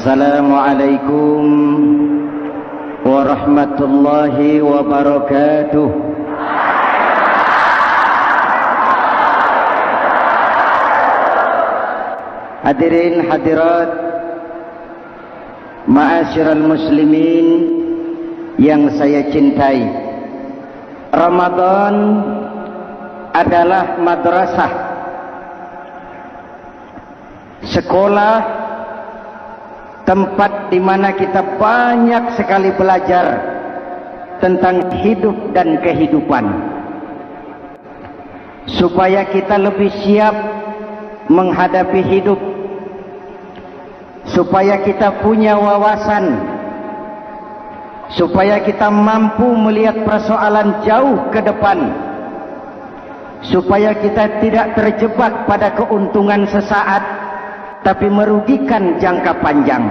Assalamualaikum warahmatullahi wabarakatuh. Hadirin hadirat, ma'asyiral muslimin yang saya cintai, Ramadan adalah madrasah, sekolah, tempat di mana kita banyak sekali belajar tentang hidup dan kehidupan, supaya kita lebih siap menghadapi hidup, supaya kita punya wawasan, supaya kita mampu melihat persoalan jauh ke depan, supaya kita tidak terjebak pada keuntungan sesaat tapi merugikan jangka panjang.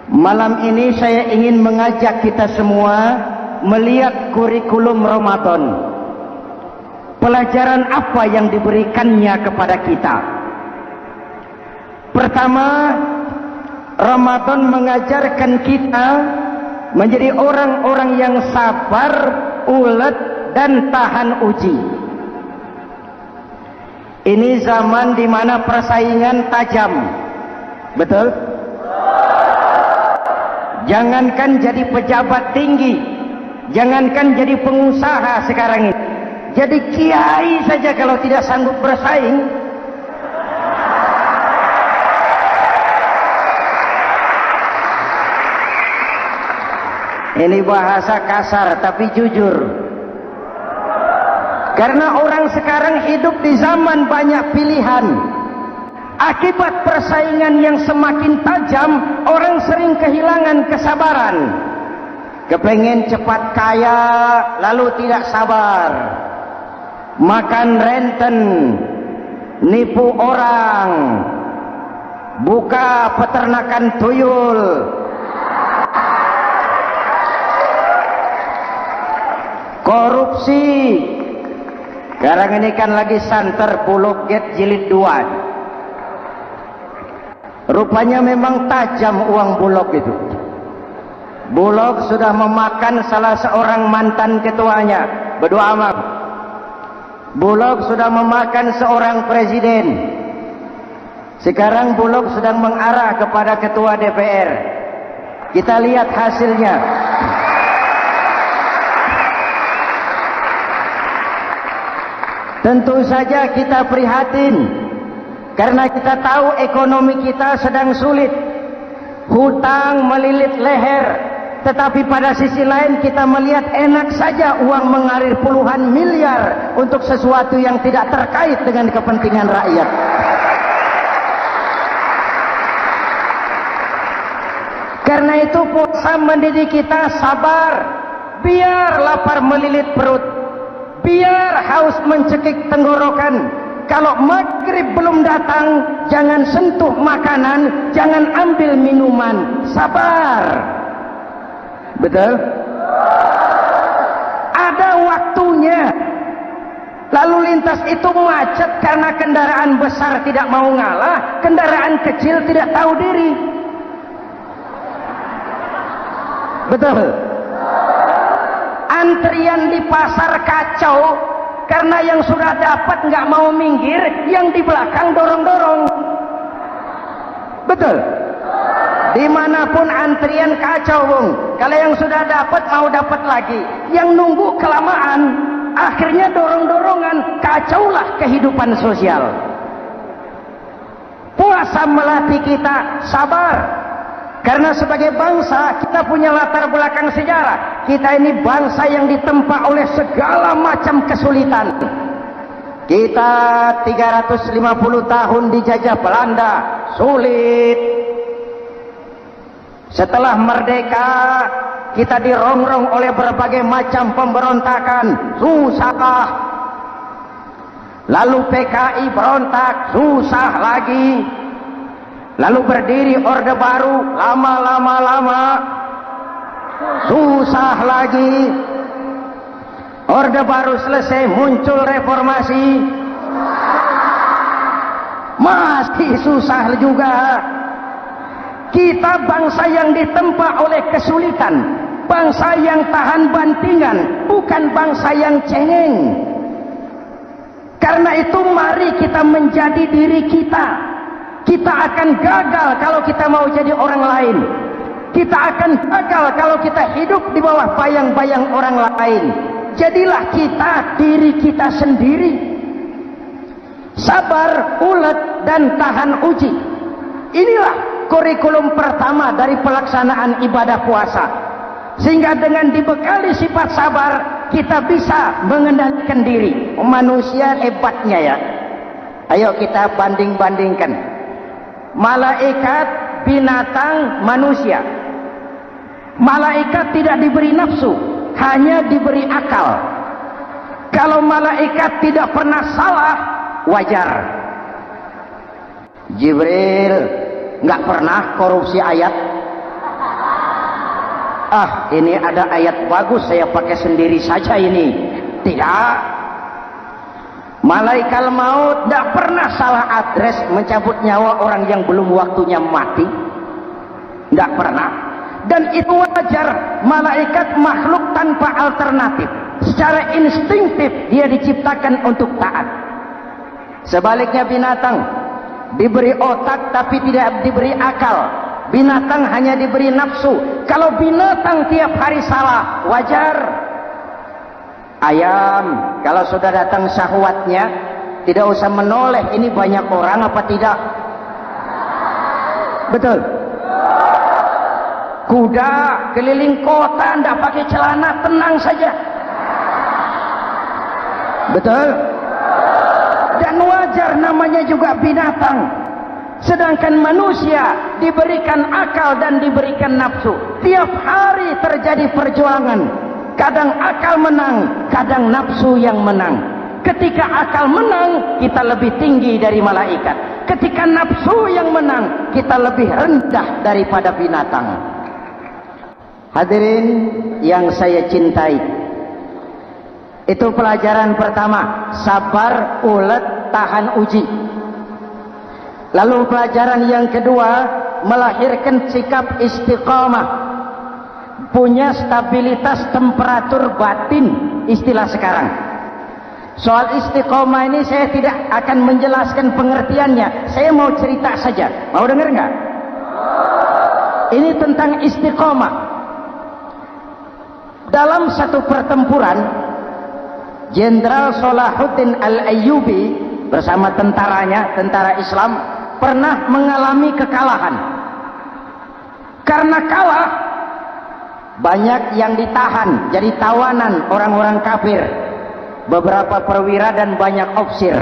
Malam ini saya ingin mengajak kita semua melihat kurikulum Ramadan. Pelajaran apa yang diberikannya kepada kita? Pertama, Ramadan mengajarkan kita menjadi orang-orang yang sabar, ulet, dan tahan uji. Ini zaman di mana persaingan tajam, betul? Jangankan jadi pejabat tinggi, jangankan jadi pengusaha sekarang ini, jadi kiai saja kalau tidak sanggup bersaing, ini bahasa kasar tapi jujur. Karena orang sekarang hidup di zaman banyak pilihan. Akibat persaingan yang semakin tajam, orang sering kehilangan kesabaran. Kepengen cepat kaya, lalu tidak sabar. Makan renten, nipu orang, buka peternakan tuyul, korupsi. Sekarang ini kan lagi santer Bulog Gate jilid 2. Rupanya memang tajam uang Bulog itu. Bulog sudah memakan salah seorang mantan ketuanya, berdoa amat. Bulog sudah memakan seorang presiden. Sekarang Bulog sedang mengarah kepada ketua DPR. Kita lihat hasilnya. Tentu saja kita prihatin karena kita tahu ekonomi kita sedang sulit, hutang melilit leher, tetapi pada sisi lain kita melihat enak saja uang mengalir puluhan miliar untuk sesuatu yang tidak terkait dengan kepentingan rakyat. Karena itu puasa mendidik kita sabar, biar lapar melilit perut, biar haus mencekik tenggorokan. Kalau maghrib belum datang, jangan sentuh makanan, jangan ambil minuman. Sabar. Betul? Ada waktunya. Lalu lintas itu macet karena kendaraan besar tidak mau ngalah, kendaraan kecil tidak tahu diri. Betul? Antrian di pasar kacau karena yang sudah dapat nggak mau minggir, yang di belakang dorong-dorong. Betul? Dimanapun antrian kacau, Bung. Kalau yang sudah dapat mau dapat lagi, yang nunggu kelamaan, akhirnya dorong-dorongan, kacaulah kehidupan sosial. Puasa melatih kita sabar. Karena sebagai bangsa kita punya latar belakang sejarah. Kita ini bangsa yang ditempa oleh segala macam kesulitan. Kita 350 tahun dijajah Belanda, sulit. Setelah merdeka, kita dirongrong oleh berbagai macam pemberontakan, susah. Lalu PKI berontak, susah lagi. Lalu berdiri Orde Baru, lama-lama susah lagi. Orde Baru selesai, muncul reformasi, masih susah juga. Kita bangsa yang ditempa oleh kesulitan, bangsa yang tahan bantingan, bukan bangsa yang cengeng. Karena itu mari kita menjadi diri kita. Kita akan gagal kalau kita mau jadi orang lain. Kita akan gagal kalau kita hidup di bawah bayang-bayang orang lain. Jadilah kita diri kita sendiri. Sabar, ulet, dan tahan uji. Inilah kurikulum pertama dari pelaksanaan ibadah puasa. Sehingga dengan dibekali sifat sabar, kita bisa mengendalikan diri. Manusia hebatnya ya. Ayo kita banding-bandingkan. Malaikat, binatang, manusia. Malaikat tidak diberi nafsu, hanya diberi akal. Kalau malaikat tidak pernah salah, wajar. Jibril nggak pernah korupsi ayat. Ini ada ayat bagus, saya pakai sendiri saja ini. Tidak. Malaikat maut tidak pernah salah adres mencabut nyawa orang yang belum waktunya mati. Tidak pernah. Dan itu wajar. Malaikat makhluk tanpa alternatif. Secara instinktif dia diciptakan untuk taat. Sebaliknya binatang diberi otak tapi tidak diberi akal. Binatang hanya diberi nafsu. Kalau binatang tiap hari salah, wajar. Ayam, kalau sudah datang syahwatnya, tidak usah menoleh, ini banyak orang apa tidak? Betul. Kuda keliling kota, tidak pakai celana, tenang saja. Betul. Dan wajar, namanya juga binatang. Sedangkan manusia diberikan akal dan diberikan nafsu. Tiap hari terjadi perjuangan. Kadang akal menang, kadang nafsu yang menang. Ketika akal menang, kita lebih tinggi dari malaikat. Ketika nafsu yang menang, kita lebih rendah daripada binatang. Hadirin yang saya cintai, itu pelajaran pertama, sabar, ulet, tahan uji. Lalu pelajaran yang kedua, melahirkan sikap istiqamah, punya stabilitas temperatur batin, istilah sekarang. Soal istiqamah ini saya tidak akan menjelaskan pengertiannya, saya mau cerita saja. Mau dengar nggak? Ini tentang istiqamah. Dalam satu pertempuran, Jenderal Salahuddin Al-Ayyubi bersama tentaranya, tentara Islam, pernah mengalami kekalahan. Karena kalah, banyak yang ditahan jadi tawanan orang-orang kafir, beberapa perwira dan banyak ofsir.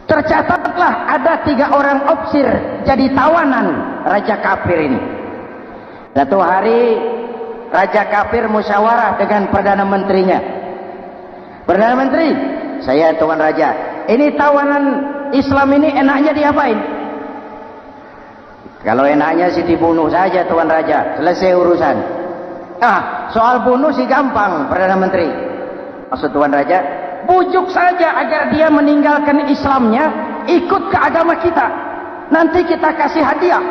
Tercatatlah ada 3 orang ofsir jadi tawanan raja kafir ini. Satu hari raja kafir musyawarah dengan perdana menterinya. Perdana menteri, saya tuan raja, ini tawanan Islam ini enaknya diapain? Kalau enaknya sih dibunuh saja tuan raja, selesai urusan. Soal bunuh sih gampang perdana menteri. Maksud tuan raja, bujuk saja agar dia meninggalkan Islamnya, ikut ke agama kita. Nanti kita kasih hadiah.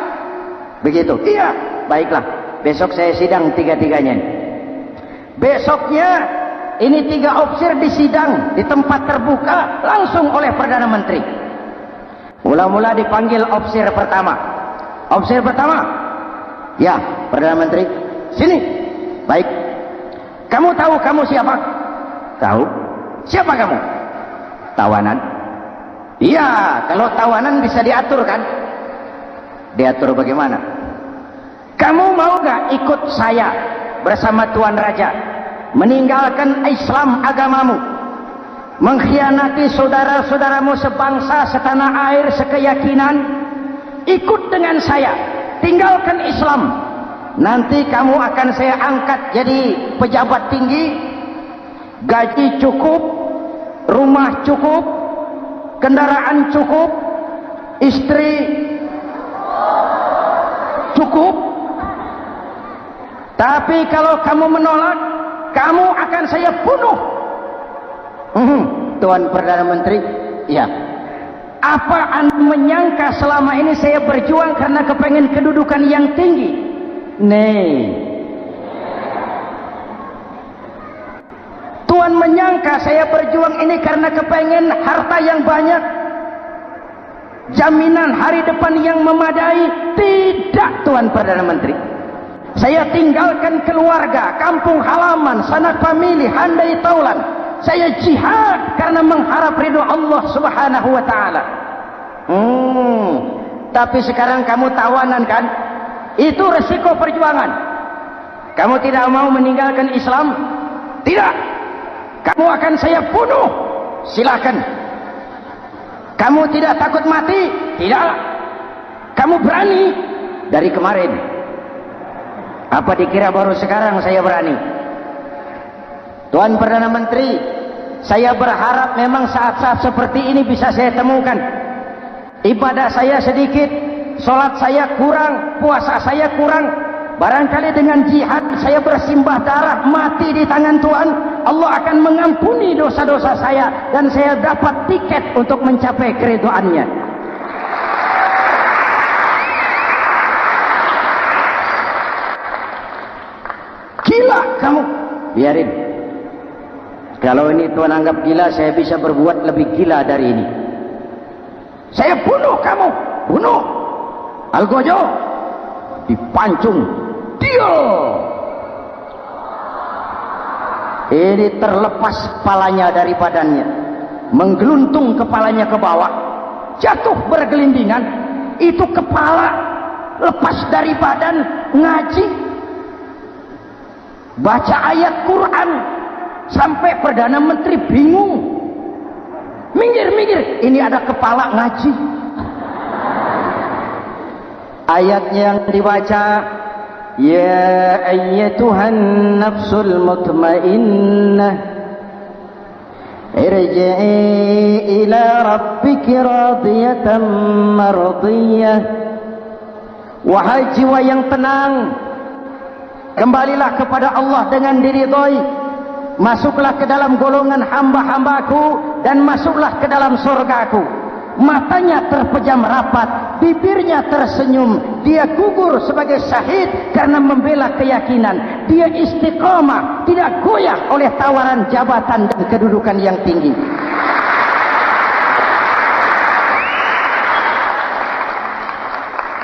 Begitu? Iya, baiklah. Besok saya sidang 3-3-nya. Besoknya ini 3 ofsir disidang di tempat terbuka langsung oleh perdana menteri. Mula-mula dipanggil ofsir pertama. Ofsir pertama, ya perdana menteri, sini. Baik. Kamu tahu kamu siapa? Tahu. Siapa kamu? Tawanan. Iya, kalau tawanan bisa diatur kan? Diatur bagaimana? Kamu mau gak ikut saya bersama tuan raja meninggalkan Islam agamamu, mengkhianati saudara-saudaramu sebangsa, setanah air, sekeyakinan? Ikut dengan saya, tinggalkan Islam. Nanti kamu akan saya angkat jadi pejabat tinggi, gaji cukup, rumah cukup, kendaraan cukup, istri cukup. Tapi kalau kamu menolak, kamu akan saya bunuh. Tuan Perdana Menteri, ya. Apa Anda menyangka selama ini saya berjuang karena kepengen kedudukan yang tinggi? Nih, Tuhan menyangka saya berjuang ini karena kepengen harta yang banyak, jaminan hari depan yang memadai? Tidak, Tuan Perdana Menteri. Saya tinggalkan keluarga, kampung halaman, sanak famili, handai taulan. Saya jihad karena mengharap ridho Allah Subhanahu wa ta'ala. Tapi sekarang kamu tawanan kan? Itu resiko perjuangan. Kamu tidak mau meninggalkan Islam? Tidak. Kamu akan saya bunuh? Silakan. Kamu tidak takut mati? Tidak. Kamu berani? Dari kemarin. Apa dikira baru sekarang saya berani? Tuan Perdana Menteri, saya berharap memang saat-saat seperti ini bisa saya temukan. Ibadah saya sedikit, sholat saya kurang, puasa saya kurang. Barangkali dengan jihad saya bersimbah darah, mati di tangan Tuhan, Allah akan mengampuni dosa-dosa saya dan saya dapat tiket untuk mencapai keridhaannya. Gila kamu. Biarin. Kalau ini Tuhan anggap gila, saya bisa berbuat lebih gila dari ini. Saya bunuh kamu. Bunuh. Algojo. Dipancung. Dia. Ini terlepas kepalanya dari badannya. Menggeluntung kepalanya ke bawah. Jatuh bergelindingan. Itu kepala lepas dari badan. Ngaji. Baca ayat Quran. Sampai Perdana Menteri bingung. Minggir. Ini ada kepala ngaji. Ayatnya yang dibaca, ya ayyatuhan nafsul mutmainnah, irji'i ila rabbiki radiyatan mardiyah. Wahai jiwa yang tenang, kembalilah kepada Allah dengan diridhoi. Masuklah ke dalam golongan hamba-hambaku dan masuklah ke dalam surgaku. Matanya terpejam rapat, bibirnya tersenyum. Dia gugur sebagai syahid karena membela keyakinan. Dia istiqamah, tidak goyah oleh tawaran jabatan dan kedudukan yang tinggi.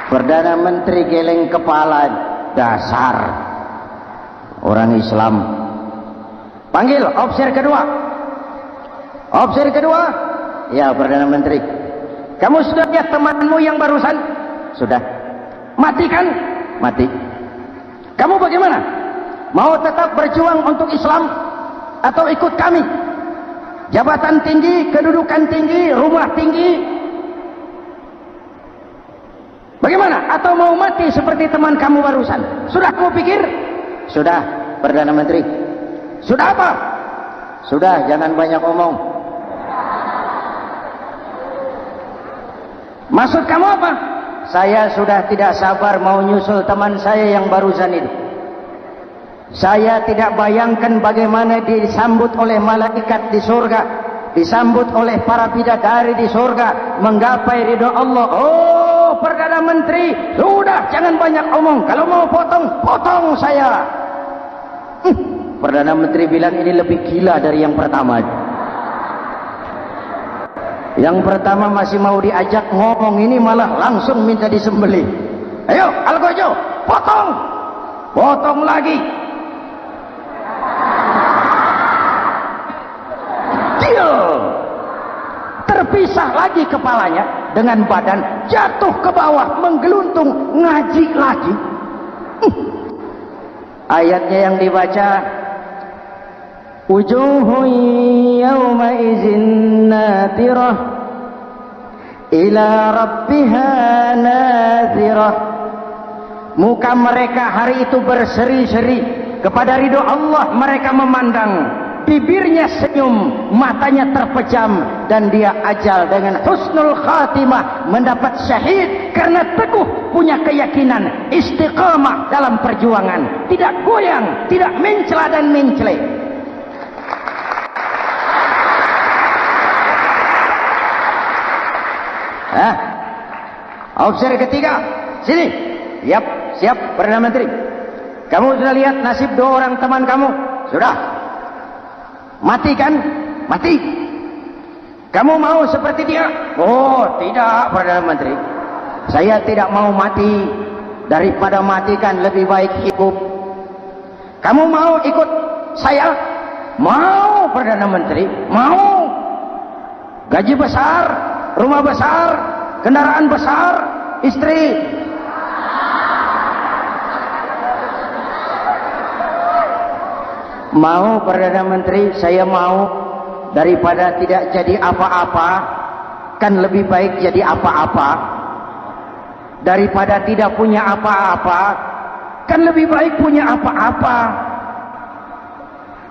Perdana Menteri geleng kepala. Dasar orang Islam. Panggil officer kedua. Officer kedua. Ya, Perdana Menteri. Kamu sudah lihat temanmu yang barusan? Sudah. Mati kan? Mati. Kamu bagaimana? Mau tetap berjuang untuk Islam atau ikut kami? Jabatan tinggi, kedudukan tinggi, rumah tinggi. Bagaimana? Atau mau mati seperti teman kamu barusan? Sudah kamu pikir? Sudah, Perdana Menteri. Sudah apa? Sudah, jangan banyak omong. Maksud kamu apa? Saya sudah tidak sabar mau nyusul teman saya yang barusan itu. Saya tidak bayangkan bagaimana disambut oleh malaikat di surga, disambut oleh para bidadari di surga, menggapai ridho Allah. Oh, Perdana Menteri, sudah jangan banyak omong. Kalau mau potong saya. Perdana Menteri bilang ini lebih gila dari yang pertama. Yang pertama masih mau diajak ngomong, ini malah langsung minta disembelih. Ayo, Algojo, potong. Potong lagi. Dia terpisah lagi kepalanya dengan badan, jatuh ke bawah, menggeluntung, ngaji lagi. Ayatnya yang dibaca, wujuhun yawma izin nadirah ila rabbiha nadirah. Muka mereka hari itu berseri-seri kepada ridho Allah. Mereka memandang, bibirnya senyum, matanya terpejam, dan dia ajal dengan husnul khatimah, mendapat syahid karena teguh punya keyakinan, istiqamah dalam perjuangan, tidak goyang, tidak mencela dan mencele. Hah? Opsi ketiga, sini. Siap, siap, Perdana Menteri. Kamu sudah lihat nasib dua orang teman kamu? Sudah. Mati kan? Mati. Kamu mau seperti dia? Oh, tidak, Perdana Menteri. Saya tidak mau mati. Daripada mati kan lebih baik hidup. Kamu mau ikut saya? Mau, Perdana Menteri. Mau. Gaji besar, rumah besar, kendaraan besar, istri. Mau, Perdana Menteri, saya mau. Daripada tidak jadi apa-apa, kan lebih baik jadi apa-apa. Daripada tidak punya apa-apa, kan lebih baik punya apa-apa.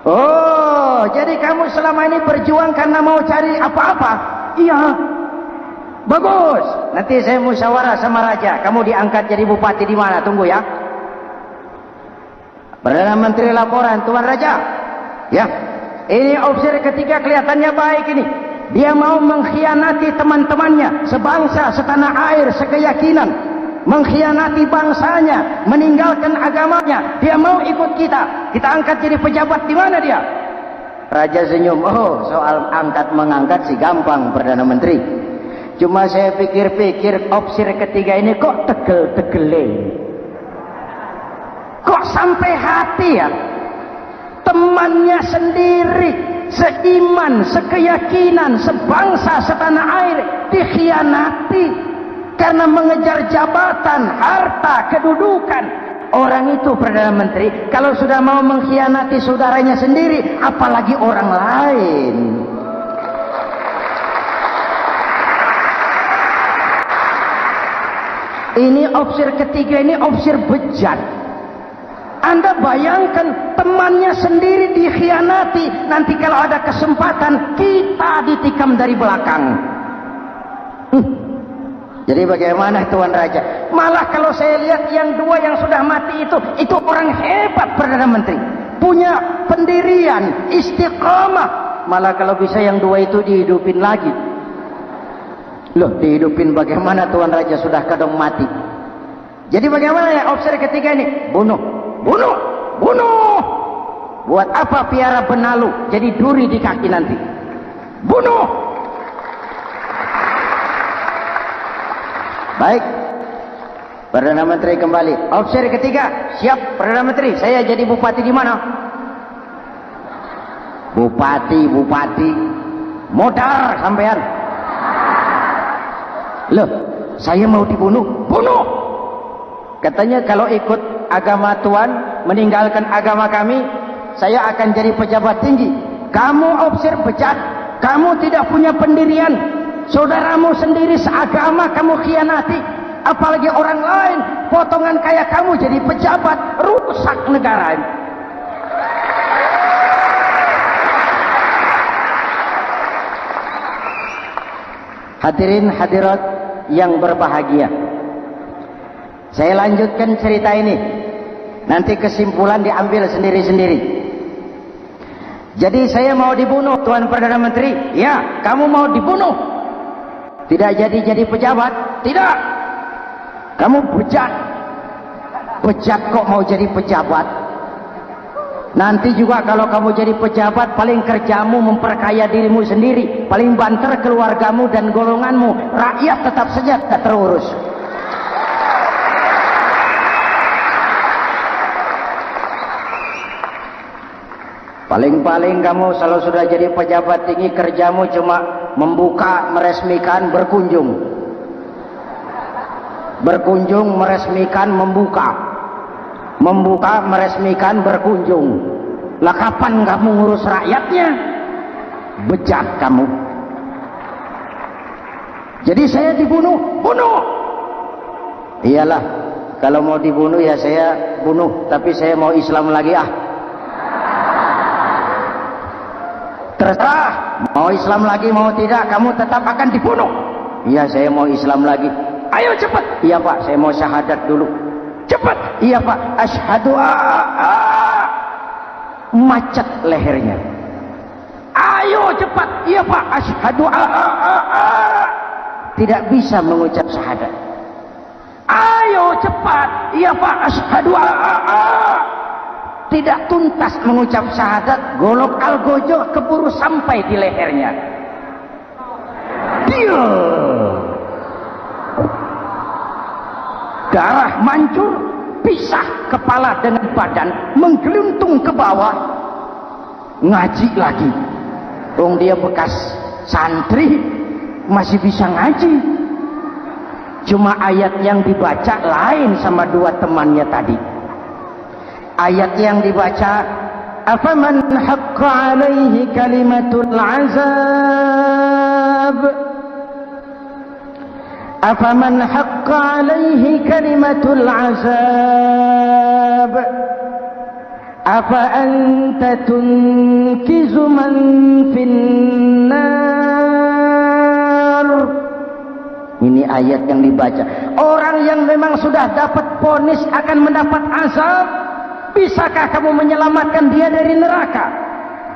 Oh, jadi kamu selama ini berjuang karena mau cari apa-apa? Iya. Bagus. Nanti saya musyawarah sama raja. Kamu diangkat jadi bupati di mana? Tunggu ya. Perdana Menteri laporan, Tuan Raja. Ya. Ini opsi ketiga kelihatannya baik ini. Dia mau mengkhianati teman-temannya, sebangsa, setanah air, sekeyakinan. Mengkhianati bangsanya, meninggalkan agamanya. Dia mau ikut kita. Kita angkat jadi pejabat, di mana dia? Raja senyum. Oh, soal angkat mengangkat sih gampang, Perdana Menteri. Cuma saya pikir-pikir opsi ketiga ini kok tegel-tegele. Kok sampai hati ya? Temannya sendiri, seiman, sekeyakinan, sebangsa, setanah air dikhianati karena mengejar jabatan, harta, kedudukan. Orang itu, Perdana Menteri, kalau sudah mau mengkhianati saudaranya sendiri, apalagi orang lain. Ini opsi ketiga, ini opsi bejat. Anda bayangkan temannya sendiri dikhianati. Nanti kalau ada kesempatan kita ditikam dari belakang. Jadi bagaimana Tuan Raja? Malah kalau saya lihat yang dua yang sudah mati itu orang hebat, Perdana Menteri. Punya pendirian, istiqamah. Malah kalau bisa yang dua itu dihidupin lagi. Loh, dihidupin bagaimana Tuan Raja sudah kadang mati? Jadi bagaimana ya opsi ketiga ini? Bunuh. Bunuh, bunuh. Buat apa piara benalu jadi duri di kaki nanti? Bunuh. Baik, Perdana Menteri kembali. Opsi ketiga, siap Perdana Menteri. Saya jadi bupati di mana? Bupati, modar sampean. Loh, saya mau dibunuh. Bunuh. Katanya kalau ikut agama Tuhan, meninggalkan agama kami, saya akan jadi pejabat tinggi. Kamu opsi bejat, kamu tidak punya pendirian, saudaramu sendiri seagama kamu khianati, apalagi orang lain, potongan kayak kamu jadi pejabat, rusak negara ini. Hadirin hadirat yang berbahagia, saya lanjutkan cerita ini. Nanti kesimpulan diambil sendiri-sendiri. Jadi saya mau dibunuh, Tuan Perdana Menteri. Ya, kamu mau dibunuh. Tidak jadi pejabat. Tidak. Kamu bejat. Bejat kok mau jadi pejabat. Nanti juga kalau kamu jadi pejabat, paling kerjamu memperkaya dirimu sendiri. Paling banter keluargamu dan golonganmu. Rakyat tetap saja tak terurus. Paling-paling kamu kalau sudah jadi pejabat tinggi, kerjamu cuma membuka, meresmikan, berkunjung. Berkunjung, meresmikan, membuka. Membuka, meresmikan, berkunjung. Lah kapan kamu ngurus rakyatnya? Bejat kamu. Jadi saya dibunuh, bunuh. Iyalah, kalau mau dibunuh ya saya bunuh, tapi saya mau Islam lagi ah. Terserah, mau Islam lagi mau tidak, kamu tetap akan dibunuh. Iya, saya mau Islam lagi. Ayo cepat. Iya Pak, saya mau syahadat dulu. Cepat. Iya Pak, asyhadu macet lehernya. Ayo cepat. Iya Pak, asyhadu tidak bisa mengucap syahadat. Ayo cepat, iya Pak, asyhadu tidak tuntas mengucap syahadat, golok algojo keburu sampai di lehernya. Dia darah mancur, pisah kepala dengan badan, menggeluntung ke bawah. Ngaji lagi. Dia bekas santri, masih bisa ngaji. Cuma ayat yang dibaca lain sama dua temannya tadi. Ayat yang dibaca, afaman haqqa alaihi kalimatul azab, afaman haqqa alaihi kalimatul azab, afa anta tunkizu man finnar. Ini ayat yang dibaca. Orang yang memang sudah dapat vonis akan mendapat azab, bisakah kamu menyelamatkan dia dari neraka?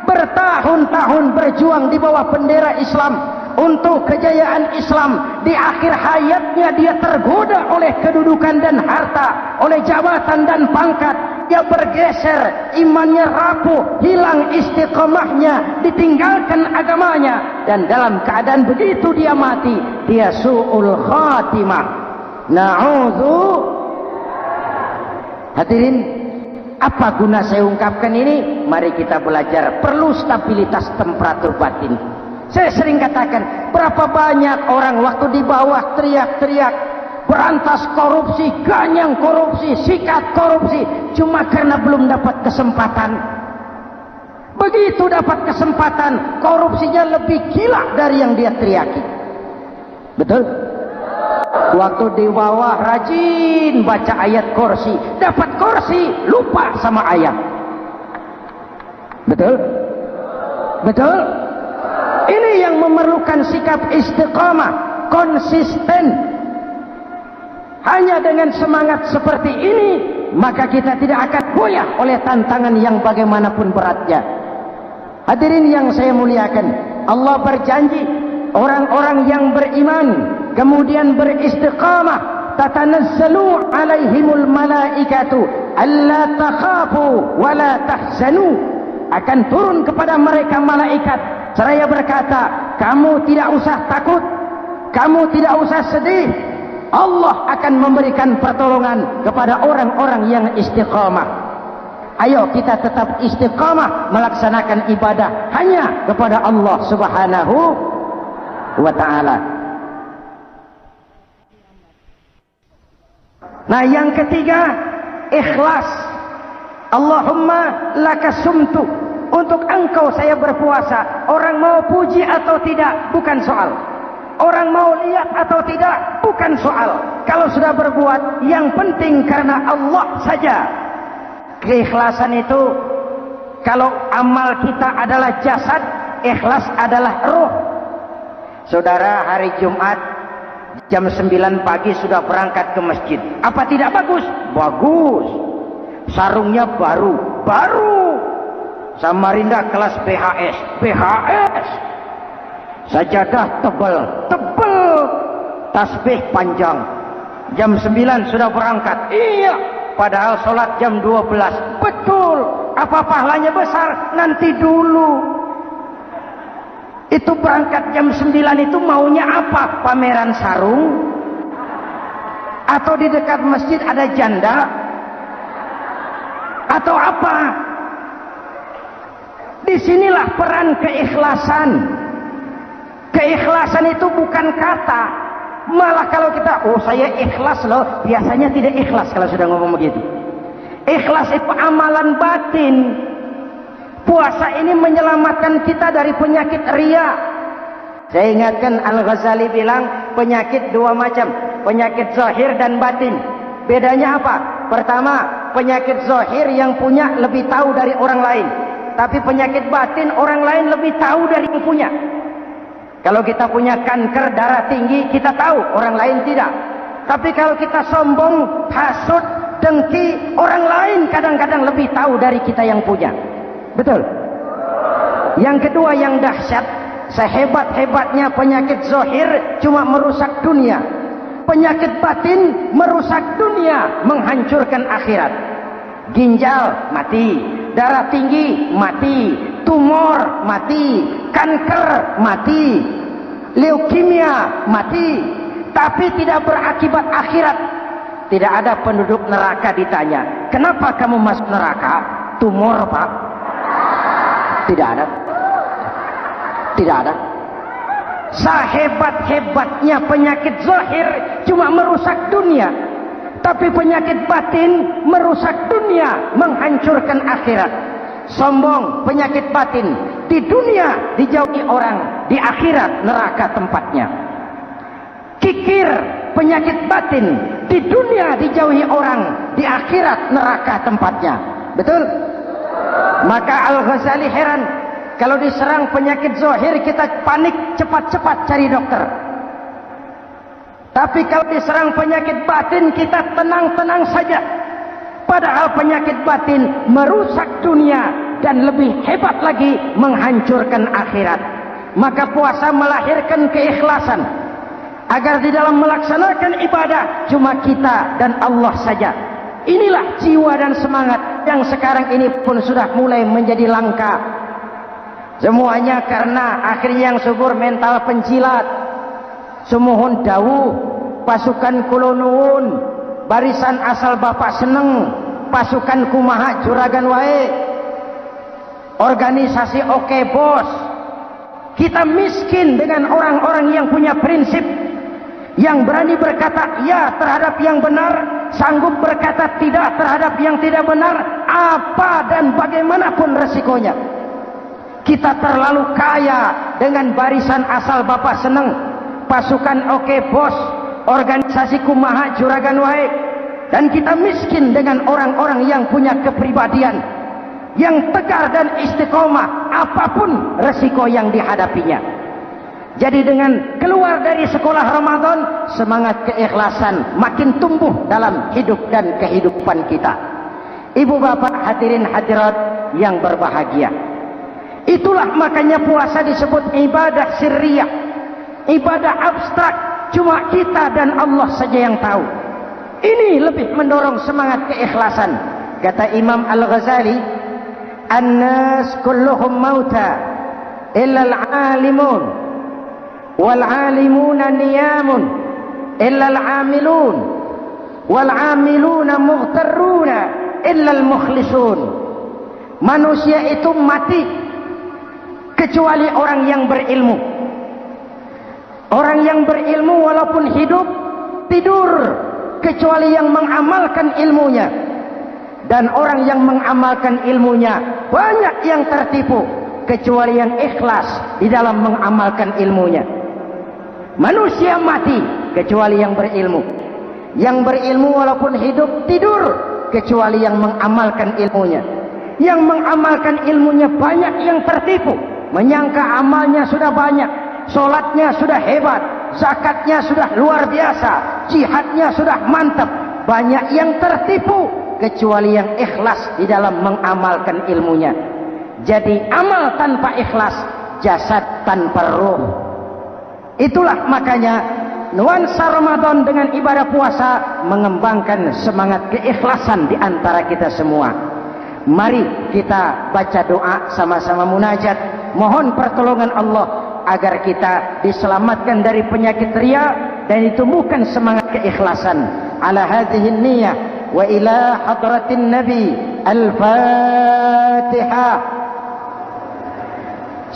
Bertahun-tahun berjuang di bawah bendera Islam untuk kejayaan Islam. Di akhir hayatnya dia tergoda oleh kedudukan dan harta, oleh jabatan dan pangkat. Dia bergeser, imannya rapuh, hilang istiqomahnya, ditinggalkan agamanya, dan dalam keadaan begitu dia mati, dia su'ul khatimah. Na'udzu. Hadirin, apa guna saya ungkapkan ini? Mari kita belajar. Perlu stabilitas temperatur batin. Saya sering katakan, berapa banyak orang waktu di bawah teriak-teriak berantas korupsi, ganyang korupsi, sikat korupsi, cuma karena belum dapat kesempatan. Begitu dapat kesempatan, korupsinya lebih gila dari yang dia teriaki. Betul? Waktu di bawah rajin baca ayat kursi, dapat kursi, lupa sama ayat. Betul? Betul? Ini yang memerlukan sikap istiqamah, konsisten. Hanya dengan semangat seperti ini, maka kita tidak akan goyah oleh tantangan yang bagaimanapun beratnya. Hadirin yang saya muliakan, Allah berjanji, orang-orang yang beriman, kemudian beristiqamah, tatanazzalu alaihimul malaikatu alla takhafu wa la tahzanu. Akan turun kepada mereka malaikat, seraya berkata, kamu tidak usah takut, kamu tidak usah sedih. Allah akan memberikan pertolongan kepada orang-orang yang istiqamah. Ayo kita tetap istiqamah melaksanakan ibadah hanya kepada Allah Subhanahu wa ta'ala. Nah, yang ketiga, ikhlas. Allahumma lakasumtu, untuk engkau saya berpuasa. Orang mau puji atau tidak bukan soal, orang mau lihat atau tidak bukan soal. Kalau sudah berbuat, yang penting karena Allah saja. Keikhlasan itu, kalau amal kita adalah jasad, ikhlas adalah ruh. Saudara, hari Jumat jam 9 pagi sudah berangkat ke masjid. Apa tidak bagus? Bagus. Sarungnya baru. Samarinda kelas BHS. Sajadah tebal, tasbih panjang. Jam 9 sudah berangkat. Iya, padahal sholat jam 12. Betul. Apa pahalanya besar? Nanti dulu. Itu berangkat jam 9 itu maunya apa? Pameran sarung? Atau di dekat masjid ada janda? Atau apa? Disinilah peran keikhlasan. Keikhlasan itu bukan kata. Malah kalau kita, oh saya ikhlas loh, biasanya tidak ikhlas kalau sudah ngomong begitu. Ikhlas itu amalan batin. Puasa ini menyelamatkan kita dari penyakit riya. Saya ingatkan Al-Ghazali bilang penyakit dua macam, penyakit zahir dan batin. Bedanya apa? Pertama, penyakit zahir yang punya lebih tahu dari orang lain. Tapi penyakit batin orang lain lebih tahu dari yang punya. Kalau kita punya kanker darah tinggi, kita tahu, orang lain tidak. Tapi kalau kita sombong, hasut, dengki, orang lain kadang-kadang lebih tahu dari kita yang punya. Betul? Yang kedua yang dahsyat, sehebat-hebatnya penyakit zahir cuma merusak dunia, penyakit batin merusak dunia, menghancurkan akhirat. Ginjal mati, darah tinggi mati, tumor mati, kanker mati, leukemia mati, tapi tidak berakibat akhirat. Tidak ada penduduk neraka ditanya, kenapa kamu masuk neraka? Tumor, Pak. Tidak ada. Tidak ada. Sehebat-hebatnya penyakit zahir cuma merusak dunia, tapi penyakit batin merusak dunia, menghancurkan akhirat. Sombong, penyakit batin, di dunia dijauhi orang, di akhirat neraka tempatnya. Kikir, penyakit batin, di dunia dijauhi orang, di akhirat neraka tempatnya. Betul? Maka Al-Ghazali heran, kalau diserang penyakit zahir kita panik, cepat-cepat cari dokter. Tapi kalau diserang penyakit batin kita tenang-tenang saja. Padahal penyakit batin merusak dunia dan lebih hebat lagi menghancurkan akhirat. Maka puasa melahirkan keikhlasan, agar di dalam melaksanakan ibadah cuma kita dan Allah saja. Inilah jiwa dan semangat yang sekarang ini pun sudah mulai menjadi langka. Semuanya karena akhirnya yang subur mental penjilat. Sumuhun dawuh, pasukan kulonuun, barisan asal bapak seneng, pasukan kumaha juragan wae, organisasi oke bos. Kita miskin dengan orang-orang yang punya prinsip, yang berani berkata ya terhadap yang benar, sanggup berkata tidak terhadap yang tidak benar, apa dan bagaimanapun resikonya. Kita terlalu kaya dengan barisan asal bapak seneng, pasukan oke bos, organisasi kumaha juragan wae, dan kita miskin dengan orang-orang yang punya kepribadian, yang tegar dan istiqomah apapun resiko yang dihadapinya. Jadi dengan keluar dari sekolah Ramadan, semangat keikhlasan makin tumbuh dalam hidup dan kehidupan kita. Ibu bapak hadirin hadirat yang berbahagia, itulah makanya puasa disebut ibadah sirriyah, ibadah abstrak, cuma kita dan Allah saja yang tahu. Ini lebih mendorong semangat keikhlasan. Kata Imam Al-Ghazali, "An-nas kulluhum mauta illa al-alimun, wal-alimuna niyamun illa al-amilun, wal-amiluna mughtarruna illa al-mukhlisun." Manusia itu mati kecuali orang yang berilmu. Orang yang berilmu walaupun hidup tidur kecuali yang mengamalkan ilmunya. Dan orang yang mengamalkan ilmunya banyak yang tertipu kecuali yang ikhlas di dalam mengamalkan ilmunya. Manusia mati kecuali yang berilmu. Yang berilmu walaupun hidup tidur kecuali yang mengamalkan ilmunya. Yang mengamalkan ilmunya banyak yang tertipu, menyangka amalnya sudah banyak, sholatnya sudah hebat, zakatnya sudah luar biasa, jihadnya sudah mantap. Banyak yang tertipu kecuali yang ikhlas di dalam mengamalkan ilmunya. Jadi amal tanpa ikhlas, jasad tanpa ruh. Itulah makanya nuansa Ramadan dengan ibadah puasa mengembangkan semangat keikhlasan di antara kita semua. Mari kita baca doa sama-sama munajat, mohon pertolongan Allah agar kita diselamatkan dari penyakit riya dan ditumbuhkan semangat keikhlasan. Ala hadhihi niyyah wa ila hadratin nabi. Al-Fatihah.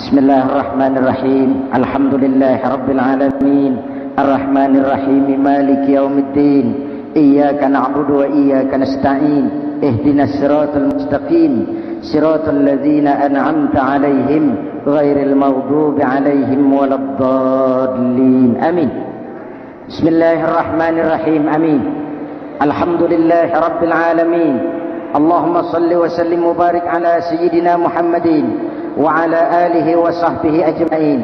Bismillahirrahmanirrahim. Alhamdulillahi rabbil alamin, arrahmanir rahim, maliki yaumiddin. Iyyaka na'budu wa iyyaka nasta'in. Ihdinas siratal mustaqim, siratal ladzina an'amta 'alaihim ghairil maghdubi 'alaihim waladdallin. Amin. Bismillahirrahmanirrahim. Amin. Alhamdulillahi rabbil alamin. Allahumma salli wa sallim wa barik ala sayyidina Muhammadin wa ala alihi wa sahbihi ajma'in.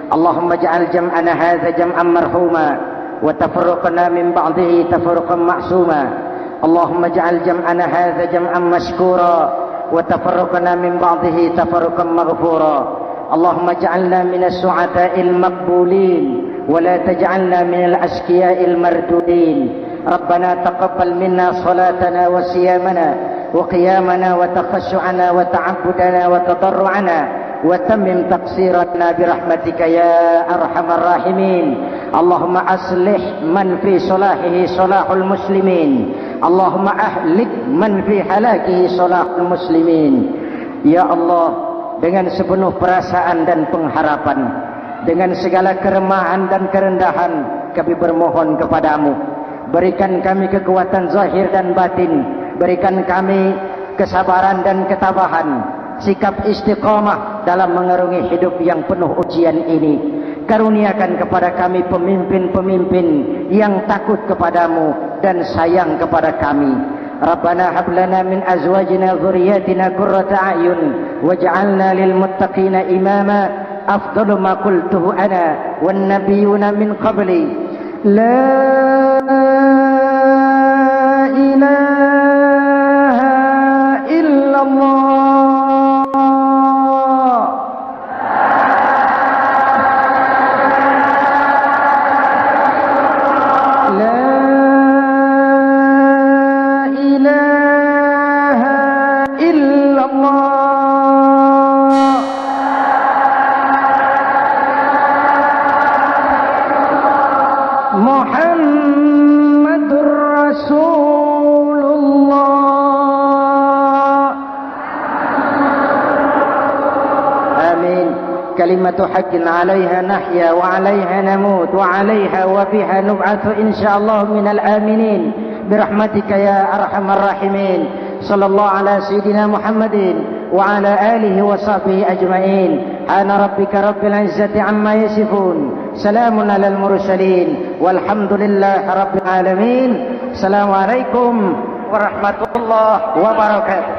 Allahumma ij'al jam'ana hadza jam'an marhuma wa tafarraqna min ba'dihi tafarruqan ma'suma. Allahumma ij'al jam'ana hadza jam'an mashkura wa tafarraqna min ba'dihi tafarruqan maghfura. اللهم اجعلنا من السعداء المقبولين ولا تجعلنا من الأشقياء المردودين. ربنا تقبل منا صلاتنا وصيامنا وقيامنا وتخشعنا وتعبدنا وتضرعنا وتمم تقصيرنا برحمتك يا أرحم الراحمين. اللهم أصلح من في صلاحه صلاح المسلمين، اللهم أهلك من في هلاكه صلاح المسلمين. Ya Allah, dengan sepenuh perasaan dan pengharapan, dengan segala keremahan dan kerendahan, kami bermohon kepadamu, berikan kami kekuatan zahir dan batin, berikan kami kesabaran dan ketabahan, sikap istiqamah dalam mengarungi hidup yang penuh ujian ini. Karuniakan kepada kami pemimpin-pemimpin yang takut kepadamu dan sayang kepada kami. Rabbana hab lana min azwajina dzurriyyatina qurrata a'yun waj'alna lil muttaqina imama. Afdalu ma qultuhu ana wan nabiyyuna min qabli. La ilaha illallah. Muhammadur Rasulullah. Amin. Kalimatu haqqin 'alaiha nahya wa 'alaiha namut wa 'alaiha wa biha nub'atsu insyaallah minal aminin birahmatika ya arhamar rahimin. Sallallahu ala sayyidina Muhammadin wa ala alihi wa sahbihi ajma'in. Ana rabbika rabbil izzati amma yasifun. Salamun alal mursalin walhamdulillahi rabbil alamin. Assalamualaikum warahmatullahi wabarakatuh.